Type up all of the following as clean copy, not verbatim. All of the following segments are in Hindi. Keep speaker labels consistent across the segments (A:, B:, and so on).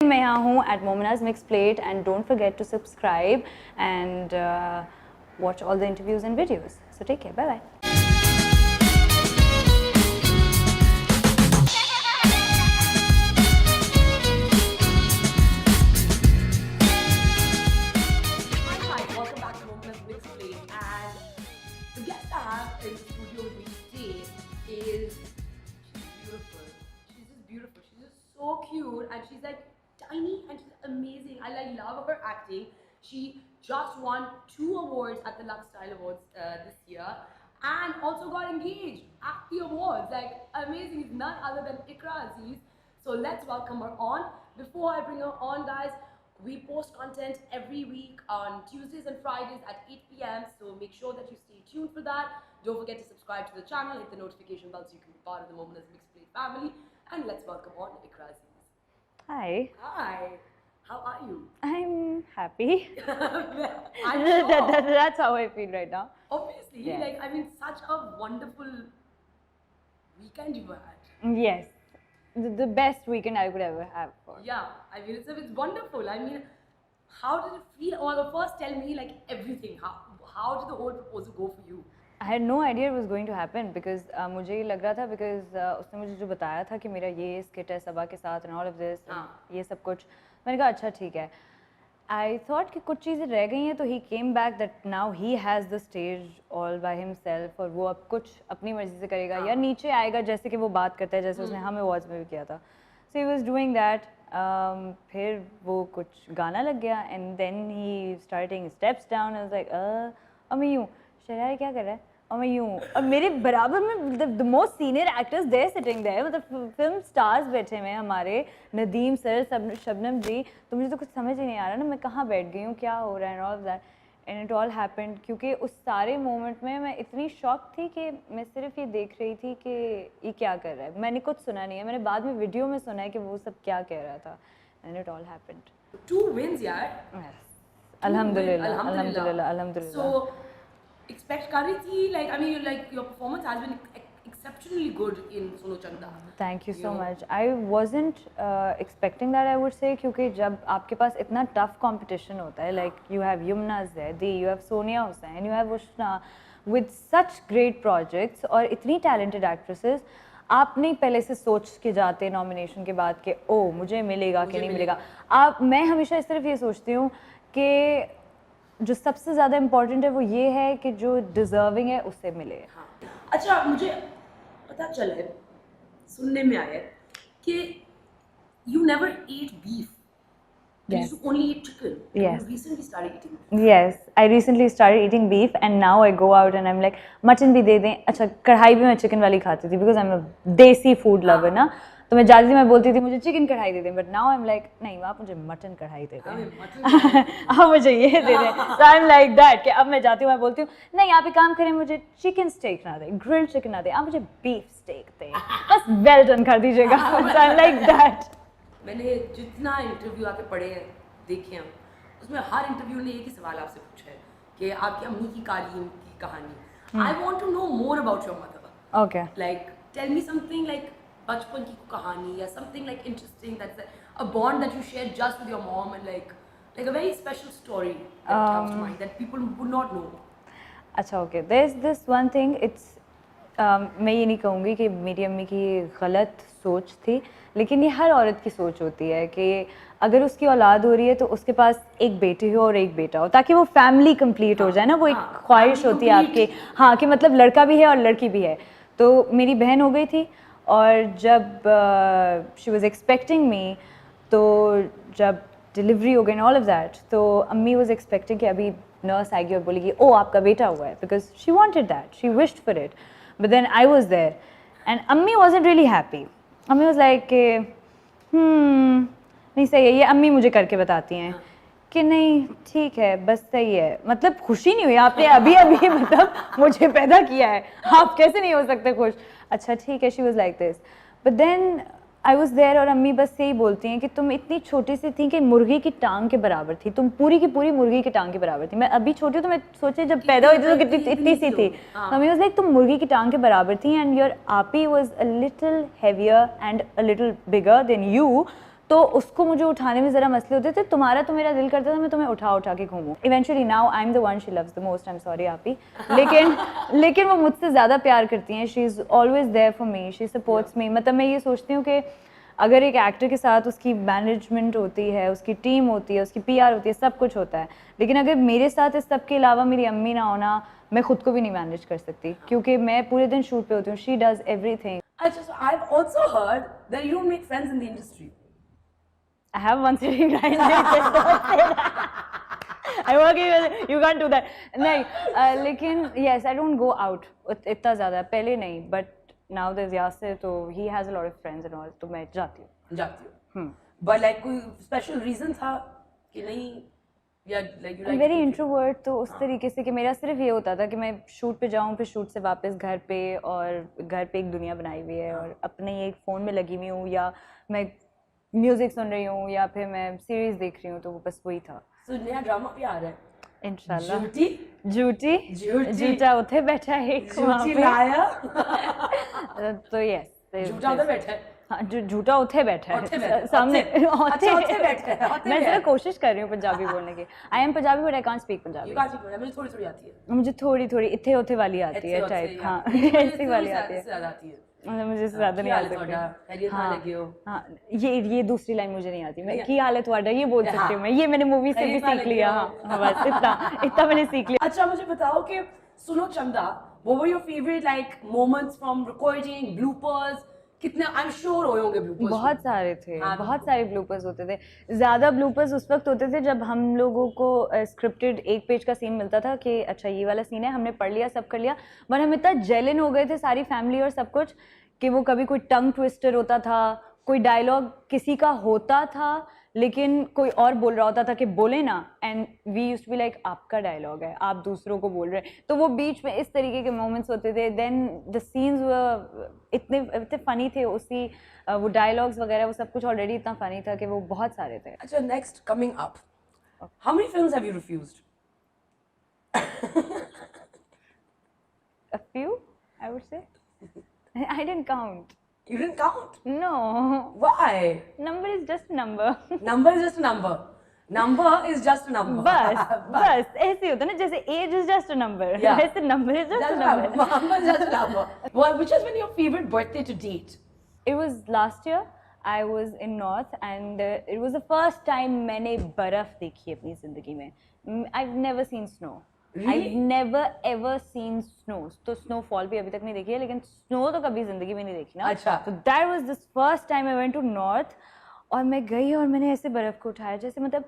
A: मैं यहाँ हूँ at Momina's Mixed Plate and don't forget to subscribe and watch all the interviews and videos. So take care. Bye bye.
B: Hi, welcome back to Momina's Mixed Plate. And the guest I have in the studio with me today is beautiful. She's just beautiful. She's just so cute, and she's like tiny and she's amazing. I love her acting. She just won 2 awards at the Lux Style Awards this year, and also got engaged at the awards. Like amazing! It's none other than Ikra Aziz. So let's welcome her on. Before I bring her on, guys, we post content every week on Tuesdays and Fridays at 8 p.m. So make sure that you stay tuned for that. Don't forget to subscribe to the channel, hit the notification bell so you can be part of the Momina's Mixed Plate family. And let's welcome on Ikra Aziz.
A: Hi.
B: Hi, how are you?
A: I'm happy.
B: I'm sure.
A: That's how I feel right now.
B: Obviously,
A: Yeah.
B: like I mean, such a wonderful weekend you had.
A: Yes. The best weekend I could ever have for.
B: Yeah, I mean, it's wonderful. I mean, how did it feel? Or first tell me like everything. How did the whole proposal go for you?
A: I had no idea it was going to happen because मुझे ये लग रहा था because उसने मुझे जो बताया था कि मेरा ये skit है सबा के साथ and all of this ये सब कुछ मैंने कहा अच्छा ठीक है. I thought कि कुछ चीज़ें रह गई हैं तो he came back that now he has the stage all by himself और वो अब कुछ अपनी मर्जी से करेगा या नीचे आएगा जैसे कि वो बात करता है जैसे उसने हमें awards में भी किया था. So he was doing that. फिर वो कुछ गाना लग गया and then he started taking steps down. I was like अब मैं यूँ शरार क्या कर रहा है और मैं यूँ और मेरे बराबर में the most senior actors there sitting there मतलब फिल्म स्टार्स बैठे हुए हैं हमारे नदीम सर शबनम जी तो मुझे तो कुछ समझ ही नहीं आ रहा ना मैं कहाँ बैठ गई हूँ क्या हो रहा है and all of that and it all happened क्योंकि उस सारे मोमेंट में मैं इतनी शॉक थी कि मैं सिर्फ ये देख रही थी कि ये क्या कर रहा है मैंने कुछ सुना नहीं है मैंने बाद में वीडियो में सुना है कि वो सब क्या कह रहा था and it all happened.
B: 2 wins, यार.
A: Yes. Alhamdulillah.
B: So expect कर रही थी like I mean like your performance has been exceptionally good in Suno Chanda.
A: Thank you so much. I wasn't expecting that I would say क्योंकि जब आपके पास इतना tough competition होता है like you have Yumna Zaidi, you have Sonia Hussain, you have Ushna with such great projects और इतनी talented actresses आप नहीं पहले से सोच के जाते नॉमिनेशन के बाद कि ओ मुझे मिलेगा कि नहीं मिलेगा आप मैं हमेशा इस तरफ ये सोचती हूँ कि जो सबसे ज़्यादा इम्पोर्टेंट है वो ये है कि जो डिजर्विंग है उससे मिले.
B: हाँ. अच्छा मुझे पता चला है सुनने में आया है कि you never ate beef. You
A: Yes.
B: used to only eat chicken.
A: Yes.
B: You recently started eating beef.
A: Yes, I recently started eating beef and now I go out and I'm like mutton भी दे दें अच्छा कढ़ाई भी मैं चिकन वाली खाती थी because I'm a देसी फूड लवर ना तो मैं जाती थी मैं बोलती थी मुझे चिकन कढ़ाई दे दें but now I'm like नहीं आप मुझे मटन कढ़ाई दे दें आप मुझे ये दे दें so I'm like that कि अब मैं जाती हूँ मैं बोलती हूँ नहीं आप एक काम करें मुझे चिकन स्टेक ना दें ग्रिल्ड चिकन ना दें आप मुझे बीफ स्टेक दें बस वेल डन कर दीजिएगा so I'm like that.
B: मैंने जितना इंटरव्यू आके पढ़े हैं देखे हैं उसमें हर इंटरव्यू ने एक ही सवाल आपसे पूछा है कि आपकी अम्मी की कालीन की कहानी. I want to know more about your mother.
A: Okay.
B: Like tell me something like बचपन की कहानी या something like interesting that's a bond that you share just with your mom and like a very special story that comes to mind that people would not know.
A: अच्छा okay there's this one thing it's मैं ये नहीं कहूँगी कि मेरी अम्मी की गलत सोच थी लेकिन ये हर औरत की सोच होती है कि अगर उसकी औलाद हो रही है तो उसके पास एक बेटी हो और एक बेटा हो ताकि वो फैमिली कंप्लीट हो जाए ना वो एक ख्वाहिश होती है आपकी हाँ कि मतलब लड़का भी है और लड़की भी है. तो मेरी बहन हो गई थी और जब शी वॉज एक्सपेक्टिंग मी तो जब डिलीवरी हो गई ऑल ऑफ दैट तो अम्मी वॉज एक्सपेक्टिंग कि अभी नर्स आएगी और बोलेगी ओ आपका बेटा हुआ है because she wanted that she wished for it but then I was there and अम्मी वॉजंट रियली हैप्पी. अम्मी वॉज लाइक नहीं सही है ये अम्मी मुझे करके बताती हैं कि नहीं ठीक है बस सही है मतलब खुशी नहीं हुई आपने अभी अभी मतलब मुझे पैदा किया है आप कैसे नहीं हो सकते खुश. अच्छा ठीक है she was like this but then I was there और अम्मी बस यही बोलती हैं कि तुम इतनी छोटी सी थी कि मुर्गी की टांग के बराबर थी तुम पूरी की पूरी मुर्गी की टांग के बराबर थी. मैं अभी छोटी हूँ तो मैं सोचे जब पैदा हुई थी तो कितनी इतनी सी थी अम्मी वॉज लाइक तुम मुर्गी की टांग के बराबर थी एंड योर आपी was a little heavier and a little bigger than you तो उसको मुझे उठाने में ज़रा मसले होते थे, तुम्हारा तो मेरा दिल करता था मैं तुम्हें उठा उठा के घूमूं। Eventually now I am the one she loves the most, I am sorry आपी, लेकिन वो मुझसे ज़्यादा प्यार करती हैं। She is always there for me, she supports me. मतलब मैं ये सोचती हूँ कि अगर एक एक्टर के साथ उसकी मैनेजमेंट होती है, उसकी टीम होती है, उसकी PR होती है, सब कुछ होता है, लेकिन अगर मेरे साथ इस सब के अलावा मेरी अम्मी ना होना, मैं खुद को भी नहीं मैनेज कर सकती, क्योंकि मैं पूरे दिन शूट पे होती हूँ। She does everything.
B: अच्छा, so I've also heard that you don't make friends in the industry.
A: I have one sitting right there. Just don't say that. I'm working. You can't do that. नहीं, लेकिन yes, I don't go out इतना ज़्यादा, पहले नहीं, but now there's Yasir, तो he has a lot of friends and all, तो मैं जाती हूँ।
B: But like कोई special reason था कि नहीं, या like you like
A: very introvert, तो उस तरीके से कि मेरा सिर्फ ये होता था कि मैं शूट पे जाऊँ, फिर शूट से वापस घर पे, और घर पे एक दुनिया बनाई हुई है और अपने एक फ़ोन में लगी हुई हूँ, या मैं म्यूजिक सुन रही हूँ, या फिर मैं सीरीज देख रही हूँ, तो वो बस वही था।
B: So नया ड्रामा भी आ रहा है
A: इंशाल्लाह।
B: झूठी
A: झूठा उठे बैठा है
B: झूठी लाया
A: तो यस,
B: झूठा उधर बैठा है।
A: हाँ, झूठा उठे बैठा है सामने।
B: होते बैठा है।
A: मैं जरा कोशिश कर रही हूँ पंजाबी बोलने की। I am Punjabi but I can't speak Punjabi.
B: मुझे थोड़ी थोड़ी आती है।
A: मुझे थोड़ी थोड़ी इत्थे होते वाली आती है टाइप। हाँ, ऐसी वाली आती है। मुझे ज़्यादा नहीं आती। हाँ, ये दूसरी लाइन मुझे नहीं आती। मैं की हाल है तुम्हारा ये बोल सकती हूँ मैं, ये मैंने मूवी से भी सीख लिया। हाँ, बस इतना मैंने सीख लिया।
B: अच्छा, मुझे बताओ कि सुनो चंदा, what were your favorite like moments from recording, bloopers? कितने आई एम श्योर हुए होंगे ब्लूपर्स।
A: बहुत सारे थे, बहुत सारे ब्लूपर्स होते थे। ज़्यादा ब्लूपर्स उस वक्त होते थे जब हम लोगों को स्क्रिप्टेड एक पेज का सीन मिलता था कि अच्छा ये वाला सीन है, हमने पढ़ लिया, सब कर लिया, पर हम इतना जेलन हो गए थे सारी फैमिली और सब कुछ कि वो कभी कोई टंग ट्विस्टर होता था, कोई डायलॉग किसी का होता था लेकिन कोई और बोल रहा होता था कि बोले ना, and we used to be like आपका डायलॉग है, आप दूसरों को बोल रहे हैं। तो वो बीच में इस तरीके के मोमेंट्स होते थे। देन द सीन्स इतने फनी थे, उसी वो डायलॉग्स वगैरह वो सब कुछ ऑलरेडी इतना फनी था कि वो बहुत सारे थे।
B: अच्छा, next coming up, how many films have you refused?
A: A few, I would say. I didn't count.
B: You didn't count?
A: No.
B: Why?
A: Number is just a number.
B: Number is just a number. Number is just a number.
A: बस ऐसे होता है ना, जैसे age is just a number.
B: Yeah.
A: वैसे number is just a number.
B: Number is just a number. Which has been your favorite birthday to date?
A: It was last year. I was in North and it was the first time मैंने बर्फ देखी अपनी जिंदगी में. I've never seen snow.
B: Really?
A: I've never ever seen snow. तो snowfall भी अभी तक नहीं देखी है, लेकिन snow तो कभी जिंदगी में नहीं देखी ना।
B: अच्छा।
A: So that was the first time I went to North और मैं गई और मैंने ऐसे बर्फ को उठाया जैसे मतलब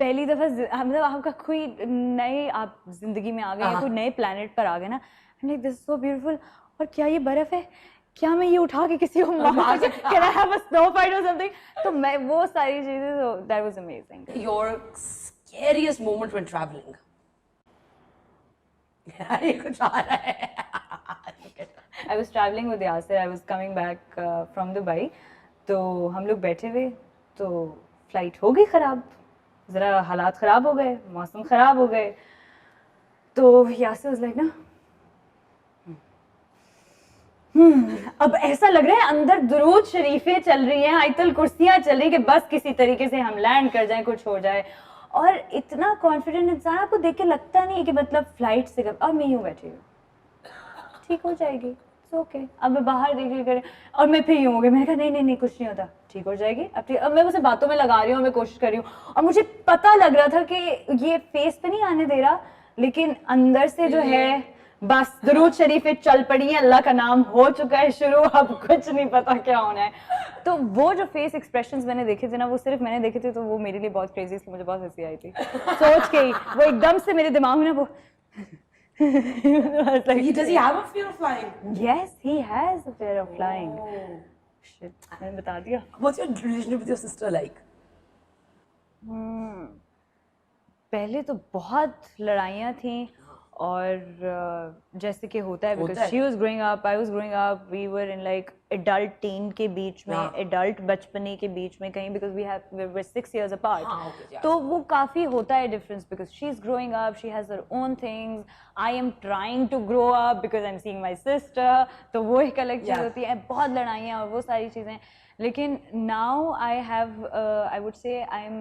A: पहली दफा मतलब आपका कोई नए आप जिंदगी में आ गए, कोई नए प्लेनेट पर आ गए ना। I'm like this is so beautiful। और क्या ये बर्फ है? क्या मैं ये उठा के किसी को मार सकती? Can I have a snow fight or something? तो मैं वो सारी चीजें, so that was amazing।
B: Your scariest moment when traveling? ये कुछ आ रहा है।
A: I was traveling with Yasir. I was coming back from Dubai. तो हम लोग बैठे हुए, तो फ्लाइट हो गई ख़राब, ज़रा हालात ख़राब हो गए, मौसम ख़राब हो गए। तो यासिर was like ना अब ऐसा लग रहा है अंदर दुरूद शरीफें चल रही हैं, आयतुल कुर्सियाँ चल रही हैं कि बस किसी तरीके से हम लैंड कर जाएं, कुछ हो जाए। और इतना कॉन्फिडेंट इंसान, आपको देख के लगता नहीं है कि मतलब फ्लाइट से अब मैं यूँ बैठी हूँ, ठीक हो जाएगी, ओके अब मैं बाहर देख रही करें, और मैं फिर यूँ हो गई। मैंने कहा नहीं नहीं नहीं कुछ नहीं होता, ठीक हो जाएगी अब ठीक। अब मैं उसे बातों में लगा रही हूँ, मैं कोशिश कर रही हूँ और मुझे पता लग रहा था कि ये फेस पे नहीं आने दे रहा, लेकिन अंदर से जो है बस दुरूद शरीफें चल पड़ी है, अल्लाह का नाम हो चुका है शुरू, अब कुछ नहीं पता क्या होना है। तो वो जो फेस एक्सप्रेशंस मैंने देखे थे ना, वो सिर्फ मैंने देखे थे, तो वो मेरे लिए बहुत क्रेजी, इसलिए मुझे बहुत हंसी आई थी सोच के ही। वो एकदम से मेरे दिमाग में ना वो
B: Does he have a fear of flying?
A: Yes, he has a fear of flying. Shit, मैंने बता दिया।
B: What's your relationship with your sister like?
A: पहले तो बहुत लड़ाइयाँ थी और जैसे कि होता है because she was growing up, I was growing up, we were in like adult teen के बीच में, adult बचपने के बीच में कहीं, because we were 6 years apart। तो वो काफ़ी होता है difference because she's growing up, she has her own things, I am trying to grow up because I'm seeing my sister, तो वो एक अलग चीज़ होती है, बहुत लड़ाइयाँ और वो सारी चीज़ें। लेकिन now I have I would say I am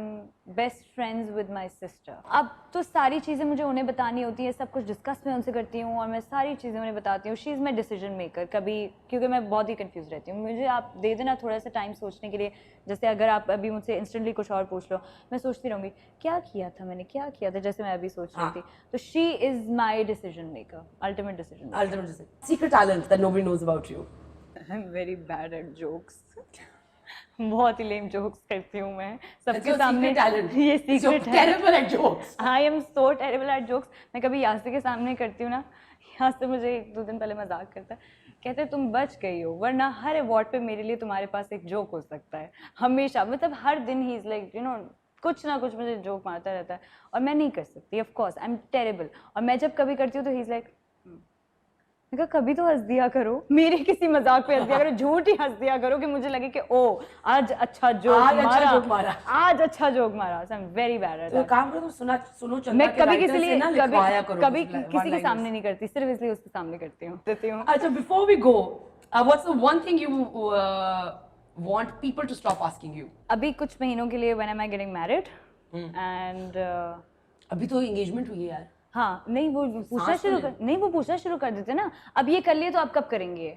A: best friends with my sister. अब तो सारी चीज़ें मुझे उन्हें बतानी होती है, सब कुछ डिस्कस मैं उनसे करती हूँ और मैं सारी चीज़ें उन्हें बताती हूँ। She is my decision maker. कभी क्योंकि मैं बहुत ही कंफ्यूज रहती हूँ, मुझे आप दे देना थोड़ा सा टाइम सोचने के लिए। जैसे अगर आप अभी मुझसे इंस्टेंटली कुछ और पूछ लो, मैं सोचती रहूँगी क्या किया था मैंने, क्या किया था, जैसे मैं अभी सोच रही थी। तो she is my decision maker, ultimate decision.
C: Ultimate secret talent that nobody knows about you.
A: I am very bad eight jokes. बहुत ही लेम जोक्स करती हूँ मैं सबके सामने।
C: talent.
A: ये
C: You're
A: सीक्रेट है।
C: terrible at jokes.
A: I am so terrible at jokes. मैं कभी यासी के सामने करती हूँ ना, यासी मुझे 1-2 दिन पहले मजाक करता है, कहते हैं तुम बच गई हो, वरना हर अवार्ड पे मेरे लिए तुम्हारे पास एक जोक हो सकता है हमेशा। मतलब हर दिन he is like you know कुछ ना कुछ मुझे जोक मारता रहता है और मैं नहीं कर सकती। Of course I am terrible. और मैं जब कभी करती हूँ तो ही इज लाइक मैं कहा कभी तो हंस दिया करो, मेरे किसी मजाक पे हंस दिया करो, झूठ ही हंस दिया करो कि मुझे लगे कि ओ आज अच्छा जोक मारा, आज अच्छा जोक मारा। So I am very bad at
C: तो काम करो, तुम सुनो चंदा
A: मैं
C: के
A: कभी
C: writer
A: किसी
C: से
A: लिए
C: ना लिखवाया करो
A: कभी
C: कुछ
A: किसी के
C: one-liners.
A: सामने नहीं करती, सिर्फ इसलिए उसके सामने करती हूँ।
C: अच्छा, before we go, what's the one thing you want people to stop asking you?
A: अभी कुछ महीनों के लिए when am I getting married and
C: अभी तो engagement हुई है यार।
A: हाँ नहीं वो पूछना शुरू कर देते ना। अब ये कर लिए तो अब कब करेंगे?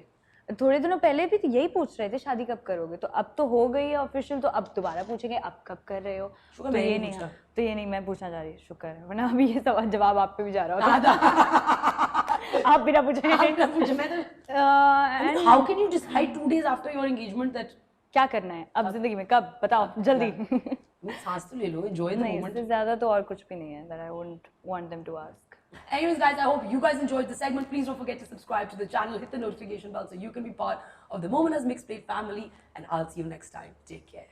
A: थोड़े दिनों पहले भी तो यही पूछ रहे थे शादी कब करोगे, तो अब तो हो गई है ऑफिशियल, तो अब दोबारा पूछेंगे अब कब कर रहे हो। तो ये नहीं मैं पूछना चाह रही, शुक्र है, वरना अभी ये सवाल जवाब आप पे भी जा रहा होता। आप बिना पूछे
C: How can you decide 2 days after your engagement that
A: क्या करना है अब जिंदगी में, कब बताओ जल्दी।
C: सांस तो ले लो, enjoy the
A: नहीं,
C: moment.
A: इससे ज़्यादा तो और कुछ भी नहीं है that I wouldn't want them to ask.
C: Anyways, guys, I hope you guys enjoyed the segment. Please don't forget to subscribe to the channel, hit the notification bell so you can be part of the Moment as Mixed Plate family. And I'll see you next time. Take care.